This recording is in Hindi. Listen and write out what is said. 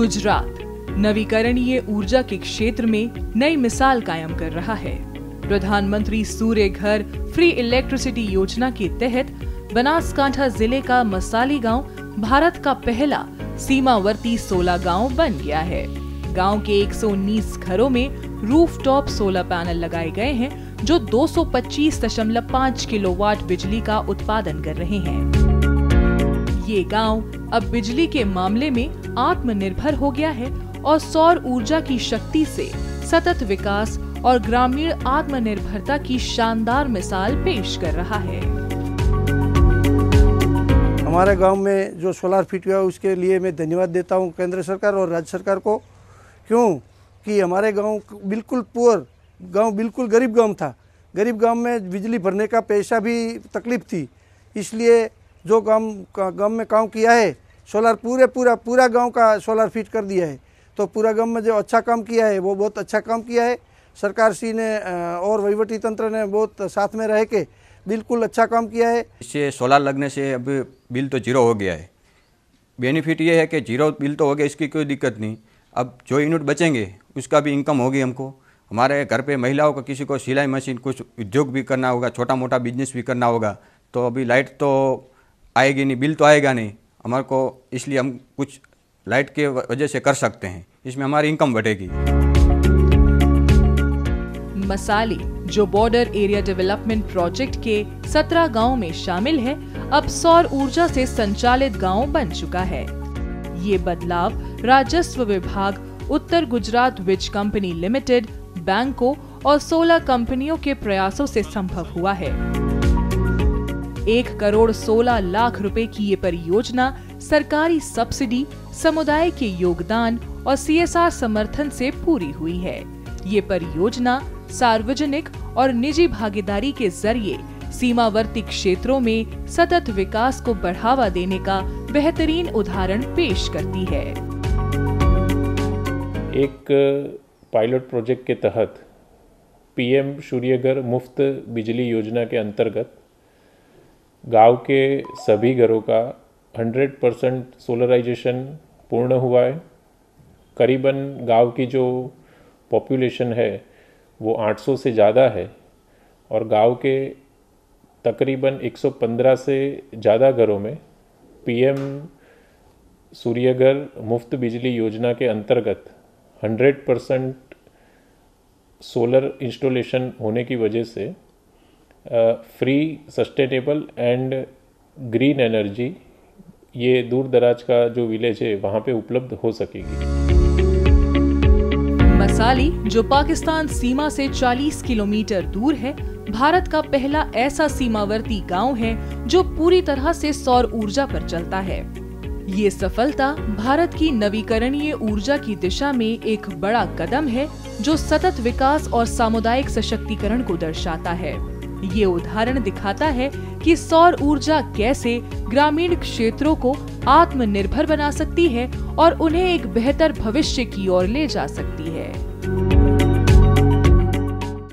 गुजरात नवीकरणीय ऊर्जा के क्षेत्र में नई मिसाल कायम कर रहा है। प्रधानमंत्री सूर्य घर फ्री इलेक्ट्रिसिटी योजना के तहत बनासकांठा जिले का मसाली गांव भारत का पहला सीमावर्ती सोलर गांव बन गया है। गांव के 119 घरों में रूफटॉप सोलर पैनल लगाए गए हैं जो 225.5 किलोवाट बिजली का उत्पादन कर रहे हैं। ये गांव अब बिजली के मामले में आत्मनिर्भर हो गया है और सौर ऊर्जा की शक्ति से सतत विकास और ग्रामीण आत्मनिर्भरता की शानदार मिसाल पेश कर रहा है। हमारे गांव में जो सोलार फिट हुआ उसके लिए मैं धन्यवाद देता हूं केंद्र सरकार और राज्य सरकार को। क्यों कि हमारे गांव बिल्कुल पुअर गांव, बिल्कुल गरीब गांव था। गरीब गांव में बिजली भरने का पैसा भी तकलीफ थी, इसलिए जो गांव में काम किया है सोलार पूरा गांव का सोलार फिट कर दिया है। तो पूरा गांव में जो अच्छा काम किया है वो बहुत अच्छा काम किया है। सरकार श्री ने और वहीवटी तंत्र ने बहुत साथ में रह के बिल्कुल अच्छा काम किया है। इससे सोलार लगने से अब बिल तो जीरो हो गया है। बेनिफिट ये है कि जीरो बिल तो हो गया, इसकी कोई दिक्कत नहीं। अब जो यूनिट बचेंगे उसका भी इनकम होगी हमको। हमारे घर पे महिलाओं का किसी को सिलाई मशीन, कुछ उद्योग भी करना होगा, छोटा मोटा बिजनेस भी करना होगा, तो अभी लाइट तो आएगी नहीं, बिल तो आएगा नहीं हमारे को, इसलिए हम कुछ लाइट के वजह से कर सकते हैं, इसमें हमारी इनकम बढ़ेगी। मसाली जो बॉर्डर एरिया डेवलपमेंट प्रोजेक्ट के 17 गांव में शामिल है, अब सौर ऊर्जा से संचालित गांव बन चुका है। ये बदलाव राजस्व विभाग, उत्तर गुजरात विज कंपनी लिमिटेड, बैंकों और सोलर कंपनियों के प्रयासों से संभव हुआ है। 1 करोड़ 16 लाख रुपए की ये परियोजना सरकारी सब्सिडी, समुदाय के योगदान और CSR समर्थन से पूरी हुई है। ये परियोजना सार्वजनिक और निजी भागीदारी के जरिए सीमावर्ती क्षेत्रों में सतत विकास को बढ़ावा देने का बेहतरीन उदाहरण पेश करती है। एक पायलट प्रोजेक्ट के तहत PM सूर्यघर मुफ्त बिजली योजना के अंतर्गत गांव के सभी घरों का 100% सोलराइजेशन पूर्ण हुआ है। करीबन गांव की जो पॉपुलेशन है वो 800 से ज़्यादा है और गांव के तकरीबन 115 से ज़्यादा घरों में PM सूर्यघर मुफ्त बिजली योजना के अंतर्गत 100% सोलर इंस्टॉलेशन होने की वजह से free, sustainable and green energy ये दूर दराज का जो विलेज है वहाँ पे उपलब्ध हो सकेगी। मसाली जो पाकिस्तान सीमा से 40 किलोमीटर दूर है, भारत का पहला ऐसा सीमावर्ती गांव है जो पूरी तरह से सौर ऊर्जा पर चलता है। ये सफलता भारत की नवीकरणीय ऊर्जा की दिशा में एक बड़ा कदम है जो सतत विकास और सामुदायिक सशक्तिकरण को दर्शाता है। ये उदाहरण दिखाता है कि सौर ऊर्जा कैसे ग्रामीण क्षेत्रों को आत्मनिर्भर बना सकती है और उन्हें एक बेहतर भविष्य की ओर ले जा सकती है।